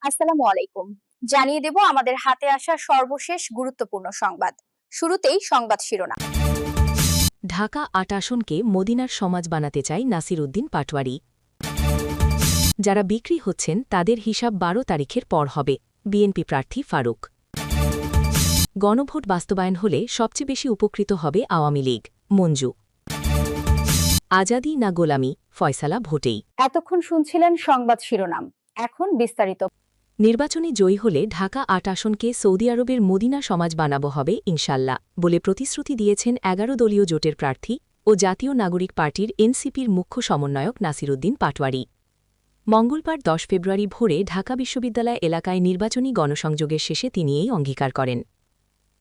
আসসালামু আলাইকুম। জানিয়ে দেব আমাদের হাতে আসা সর্বশেষ গুরুত্বপূর্ণ সংবাদ। শুরুতেই সংবাদ শিরোনাম। ঢাকা ৮ আসনকে মদিনার সমাজ বানাতে চায় নাসির উদ্দিন পাটোয়ারি। যারা বিক্রি হচ্ছেন তাদের হিসাব ১২ তারিখের পর হবে, বিএনপি প্রার্থী ফারুক। গণভোট বাস্তবায়ন হলে সবচেয়ে বেশি উপকৃত হবে আওয়ামী লীগ, মঞ্জু। আজাদি না গোলামি, ফয়সালা ভোটেই। এতক্ষণ শুনছিলেন সংবাদ শিরোনাম, এখন বিস্তারিত। নির্বাচনে জয়ী হলে ঢাকা ৮ আসনকে সৌদি আরবের মদিনা সমাজ বানাবো হবে ইনশাল্লাহ বলে প্রতিশ্রুতি দিয়েছেন ১১ দলীয় জোটের প্রার্থী ও জাতীয় নাগরিক পার্টির এনসিপির মুখ্য সমন্বয়ক নাসির উদ্দিন পাটোয়ারি। মঙ্গলবার ১০ ফেব্রুয়ারি ভোরে ঢাকা বিশ্ববিদ্যালয় এলাকায় নির্বাচনী গণসংযোগের শেষে তিনি এই অঙ্গীকার করেন।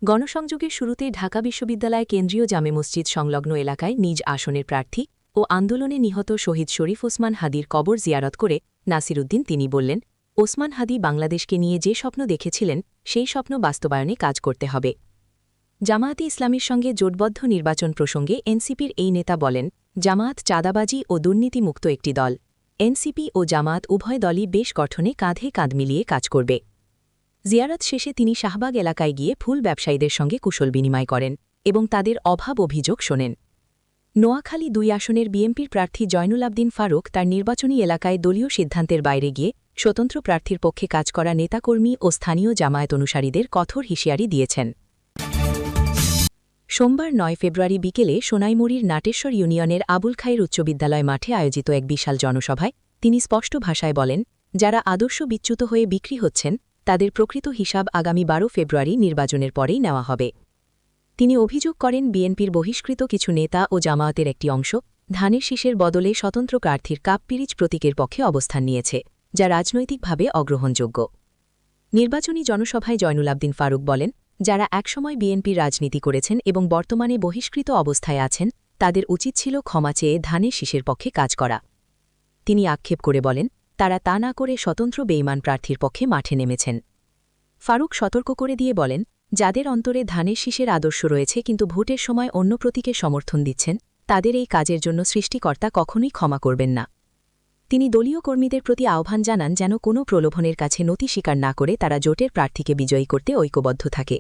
গণসংযোগের শুরুতে ঢাকা বিশ্ববিদ্যালয় কেন্দ্রীয় জামে মসজিদ সংলগ্ন এলাকায় নিজ আসনের প্রার্থী ও আন্দোলনে নিহত শহীদ শরীফ ওসমান হাদির কবর জিয়ারত করে নাসির উদ্দিন তিনি বললেন, ওসমান হাদি বাংলাদেশকে নিয়ে যে স্বপ্ন দেখেছিলেন সেই স্বপ্ন বাস্তবায়নে কাজ করতে হবে। জামায়াতে ইসলামীর সঙ্গে জোটবদ্ধ নির্বাচন প্রসঙ্গে এনসিপির এই নেতা বলেন, জামায়াত চাঁদাবাজি ও দুর্নীতিমুক্ত একটি দল। এনসিপি ও জামায়াত উভয় দলই বেশ গঠনে কাঁধে কাঁধ মিলিয়ে কাজ করবে। জিয়ারত শেষে তিনি শাহবাগ এলাকায় গিয়ে ফুল ব্যবসায়ীদের সঙ্গে কুশল বিনিময় করেন এবং তাদের অভাব অভিযোগ শোনেন। নোয়াখালী ২ আসনের বিএনপির প্রার্থী জয়নুল আবদিন ফারুক তার নির্বাচনী এলাকায় দলীয় সিদ্ধান্তের বাইরে গিয়ে স্বতন্ত্র প্রার্থীর পক্ষে কাজ করা নেতাকর্মী ও স্থানীয় জামায়াত অনুসারীদের কঠোর হুঁশিয়ারি দিয়েছেন। সোমবার ৯ ফেব্রুয়ারি বিকেলে সোনাইমুড়ির নাটেশ্বর ইউনিয়নের আবুল খায়ের উচ্চ বিদ্যালয় মাঠে আয়োজিত এক বিশাল জনসভায় তিনি স্পষ্ট ভাষায় বলেন, যারা আদর্শ বিচ্যুত হয়ে বিক্রি হচ্ছেন তাদের প্রকৃত হিসাব আগামী ১২ ফেব্রুয়ারি নির্বাচনের পরেই নেওয়া হবে। তিনি অভিযোগ করেন বিএনপির বহিষ্কৃত কিছু নেতা ও জামায়াতের একটি অংশ ধানের শীষের বদলে স্বতন্ত্র প্রার্থীর কাপ-পিরিচ প্রতীকের পক্ষে অবস্থান নিয়েছে, যা রাজনৈতিকভাবে অগ্রহণযোগ্য। নির্বাচনী জনসভায় জয়নুল আবদিন ফারুক বলেন, যারা একসময় বিএনপির রাজনীতি করেছেন এবং বর্তমানে বহিষ্কৃত অবস্থায় আছেন তাদের উচিত ছিল ক্ষমা চেয়ে ধানের শীষের পক্ষে কাজ করা। তিনি আক্ষেপ করে বলেন, তারা তা না করে স্বতন্ত্র বেঈমান প্রার্থীর পক্ষে মাঠে নেমেছেন। ফারুক সতর্ক করে দিয়ে বলেন, যাদের অন্তরে ধানের শীষের আদর্শ রয়েছে কিন্তু ভোটের সময় অন্য প্রতীকে সমর্থন দিচ্ছেন, তাদের এই কাজের জন্য সৃষ্টিকর্তা কখনোই ক্ষমা করবেন না। তিনি দলীয় কর্মীদের প্রতি আহ্বান জানান যেন কোনো প্রলোভনের কাছে নতি স্বীকার না করে তারা জোটের প্রার্থীকে বিজয়ী করতে ঐক্যবদ্ধ থাকে।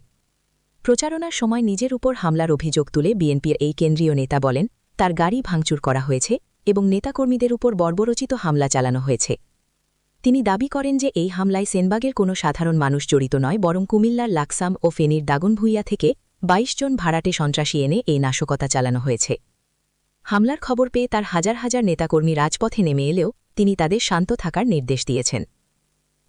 প্রচারণার সময় নিজের উপর হামলার অভিযোগ তুলে বিএনপির এই কেন্দ্রীয় নেতা বলেন, তার গাড়ি ভাঙচুর করা হয়েছে এবং নেতাকর্মীদের উপর বর্বরচিত হামলা চালানো হয়েছে। তিনি দাবি করেন যে এই হামলায় সেনবাগের কোনো সাধারণ মানুষ জড়িত নয়, বরং কুমিল্লার লাকসাম ও ফেনীর দাগনভূঞা থেকে ২২ জন ভাড়াটে সন্ত্রাসী এনে এই নাশকতা চালানো হয়েছে। হামলার খবর পেয়ে তার হাজার হাজার নেতাকর্মী রাজপথে নেমে এলেও তিনি তাদের শান্ত থাকার নির্দেশ দিয়েছেন।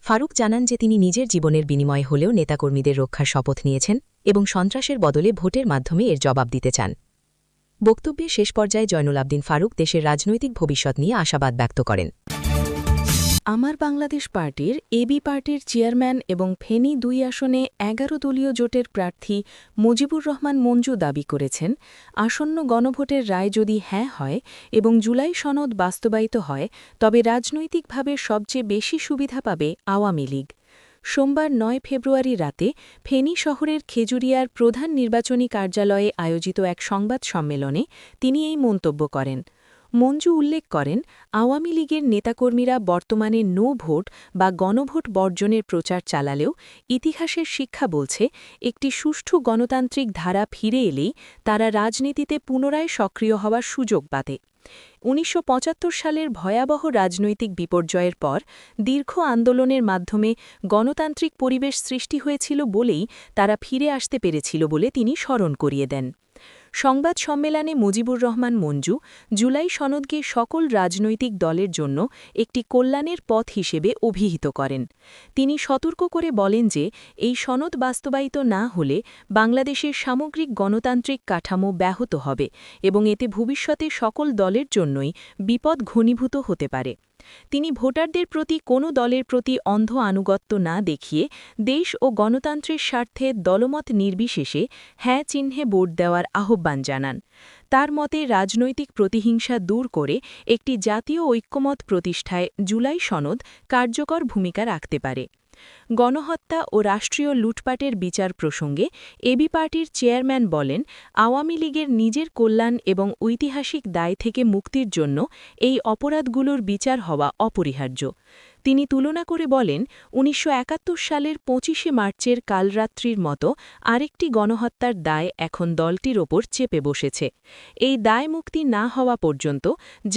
ফারুক জানান যে তিনি নিজের জীবনের বিনিময়ে হলেও নেতাকর্মীদের রক্ষার শপথ নিয়েছেন এবং সন্ত্রাসের বদলে ভোটের মাধ্যমে এর জবাব দিতে চান। বক্তব্যের শেষ পর্যায়ে জয়নুল আবদিন ফারুক দেশের রাজনৈতিক ভবিষ্যৎ নিয়ে আশাবাদ ব্যক্ত করেন। আমার বাংলাদেশ পার্টির এবি পার্টির চেয়ারম্যান এবং ফেনী ২ আসনে ১১ দলীয় জোটের প্রার্থী মুজিবুর রহমান মঞ্জু দাবি করেছেন, আসন্ন গণভোটের রায় যদি হ্যাঁ হয় এবং জুলাই সনদ বাস্তবায়িত হয় তবে রাজনৈতিকভাবে সবচেয়ে বেশি সুবিধা পাবে আওয়ামী লীগ। সোমবার ৯ ফেব্রুয়ারি রাতে ফেনী শহরের খেজুরিয়ার প্রধান নির্বাচনী কার্যালয়ে আয়োজিত এক সংবাদ সম্মেলনে তিনি এই মন্তব্য করেন। মঞ্জু উল্লেখ করেন, আওয়ামী লীগের নেতাকর্মীরা বর্তমানে নো ভোট বা গণভোট বর্জনের প্রচার চালালেও ইতিহাসের শিক্ষা বলছে একটি সুষ্ঠু গণতান্ত্রিক ধারা ফিরে এলেই তারা রাজনীতিতে পুনরায় সক্রিয় হওয়ার সুযোগ পাবে। ১৯৭৫ সালের ভয়াবহ রাজনৈতিক বিপর্যয়ের পর দীর্ঘ আন্দোলনের মাধ্যমে গণতান্ত্রিক পরিবেশ সৃষ্টি হয়েছিল বলেই তারা ফিরে আসতে পেরেছিল বলে তিনি স্মরণ করিয়ে দেন। সংবাদ সম্মেলনে মুজিবুর রহমান মঞ্জু জুলাই সনদকে সকল রাজনৈতিক দলের জন্য একটি কল্যাণের পথ হিসেবে অভিহিত করেন। তিনি সতর্ক করে বলেন যে এই সনদ বাস্তবায়িত না হলে বাংলাদেশের সামগ্রিক গণতান্ত্রিক কাঠামো ব্যাহত হবে এবং এতে ভবিষ্যতে সকল দলের জন্যই বিপদ ঘনীভূত হতে পারে। তিনি ভোটারদের প্রতি কোনো দলের প্রতি অন্ধ আনুগত্য না দেখিয়ে দেশ ও গণতন্ত্রের স্বার্থে দলমত নির্বিশেষে হ্যাঁ চিহ্নে ভোট দেওয়ার আহ্বান জানান। তার মতে রাজনৈতিক প্রতিহিংসা দূর করে একটি জাতীয় ঐক্যমত প্রতিষ্ঠায় জুলাই সনদ কার্যকর ভূমিকা রাখতে পারে। গণহত্যা ও রাষ্ট্রীয় লুটপাটের বিচার প্রসঙ্গে এবি পার্টির চেয়ারম্যান বলেন, আওয়ামী লীগের নিজের কল্যাণ এবং ঐতিহাসিক দায় থেকে মুক্তির জন্য এই অপরাধগুলোর বিচার হওয়া অপরিহার্য। তিনি তুলনা করে বলেন ১৯৭১ সালের ২৫শে মার্চের কালরাত্রির মতো আরেকটি গণহত্যার দায় এখন দলটির ওপর চেপে বসেছে। এই দায় মুক্তি না হওয়া পর্যন্ত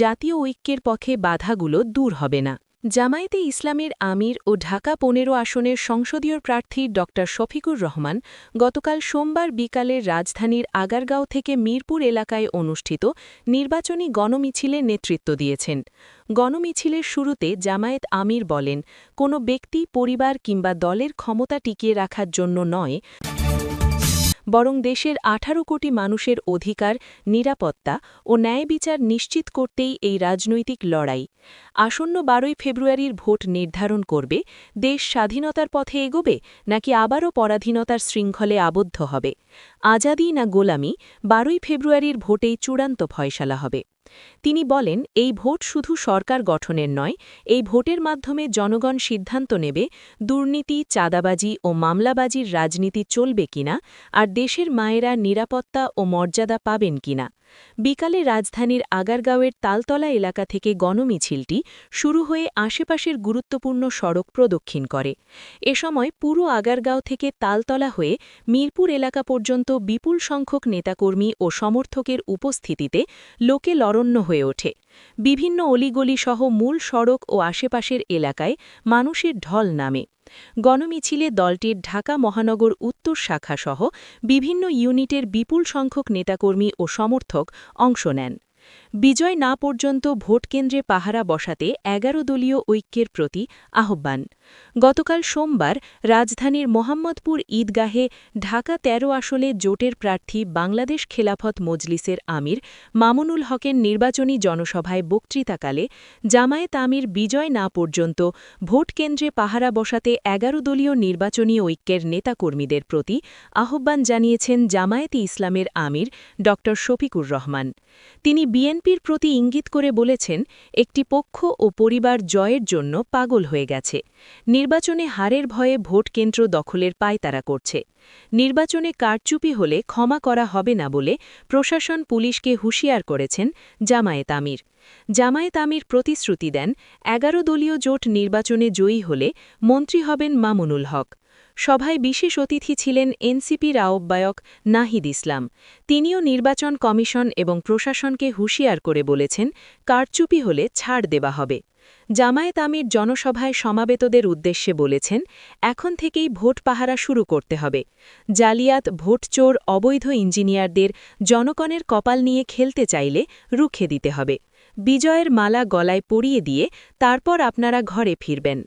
জাতীয় ঐক্যের পক্ষে বাধাগুলো দূর হবে না। জামায়াতে ইসলামের আমির ও ঢাকা ১৫ আসনের সংসদীয় প্রার্থী ড শফিকুর রহমান গতকাল সোমবার বিকালে রাজধানীর আগারগাঁও থেকে মিরপুর এলাকায় অনুষ্ঠিত নির্বাচনী গণমিছিলে নেতৃত্ব দিয়েছেন। গণমিছিলের শুরুতে জামায়াত আমির বলেন, কোনো ব্যক্তি, পরিবার কিংবা দলের ক্ষমতা টিকিয়ে রাখার জন্য নয়, বরং দেশের ১৮ কোটি মানুষের অধিকার, নিরাপত্তা ও ন্যায় বিচার নিশ্চিত করতেই এই রাজনৈতিক লড়াই। আসন্ন ১২ই ফেব্রুয়ারির ভোট নির্ধারণ করবে দেশ স্বাধীনতার পথে এগোবে নাকি আবারও পরাধীনতার শৃঙ্খলে আবদ্ধ হবে। আজাদি না গোলামি, ১২ই ফেব্রুয়ারির ভোটেই চূড়ান্ত ফয়সালা হবে। তিনি বলেন, এই ভোট শুধু সরকার গঠনের নয়, এই ভোটের মাধ্যমে জনগণ সিদ্ধান্ত নেবে দুর্নীতি, চাঁদাবাজি ও মামলাবাজির রাজনীতি চলবে কিনা, আর দেশের মায়েরা নিরাপত্তা ও মর্যাদা পাবেন কিনা। বিকালে রাজধানীর আগারগাঁওয়ের তালতলা এলাকা থেকে গণমিছিলটি শুরু হয়ে আশেপাশের গুরুত্বপূর্ণ সড়ক প্রদক্ষিণ করে। এ সময় পুরো আগারগাঁও থেকে তালতলা হয়ে মিরপুর এলাকা পর্যন্ত বিপুল সংখ্যক নেতাকর্মী ও সমর্থকের উপস্থিতিতে লোকে লরণ্য হয়ে ওঠে। বিভিন্ন অলিগলিসহ মূল সড়ক ও আশেপাশের এলাকায় মানুষের ঢল নামে। গণমিছিলে দলটির ঢাকা মহানগর উত্তর শাখাসহ বিভিন্ন ইউনিটের বিপুল সংখ্যক নেতাকর্মী ও সমর্থক অংশ নেন। বিজয় না পর্যন্ত ভোটকেন্দ্রে পাহারা বসাতে ১১ দলীয় ঐক্যের প্রতি আহ্বান। গতকাল সোমবার রাজধানীর মোহাম্মদপুর ঈদগাহে ঢাকা ১৩ আসনে জোটের প্রার্থী বাংলাদেশ খেলাফত মজলিসের আমির মামুনুল হকের নির্বাচনী জনসভায় বক্তৃতাকালে জামায়াত আমির বিজয় না পর্যন্ত ভোটকেন্দ্রে পাহারা বসাতে ১১ দলীয় নির্বাচনী ঐক্যের নেতাকর্মীদের প্রতি আহ্বান জানিয়েছেন জামায়াতে ইসলামের আমির ড শফিকুর রহমান। তিনি বিএনপির প্রতি ইঙ্গিত করে বলেছেন, একটি পক্ষ ও পরিবার জয়ের জন্য পাগল হয়ে গেছে, নির্বাচনে হারের ভয়ে ভোটকেন্দ্র দখলের পায়তারা করছে। নির্বাচনে কারচুপি হলে ক্ষমা করা হবে না বলে প্রশাসন পুলিশকে হুঁশিয়ার করেছেন জামায়াত আমির। জামায়াত আমির প্রতিশ্রুতি দেন, ১১ দলীয় জোট নির্বাচনে জয়ী হলে মন্ত্রী হবেন মামুনুল হক। সভায় বিশেষ অতিথি ছিলেন এনসিপির আহ্বায়ক নাহিদ ইসলাম। তিনিও নির্বাচন কমিশন এবং প্রশাসনকে হুঁশিয়ার করে বলেছেন, কারচুপি হলে ছাড় দেওয়া হবে। জামায়াত আমির জনসভায় সমাবেতদের উদ্দেশ্যে বলেছেন, এখন থেকেই ভোট পাহারা শুরু করতে হবে। জালিয়াত, ভোটচোর, অবৈধ ইঞ্জিনিয়ারদের জনগণের কপাল নিয়ে খেলতে চাইলে রুখে দিতে হবে। বিজয়ের মালা গলায় পরিয়ে দিয়ে তারপর আপনারা ঘরে ফিরবেন।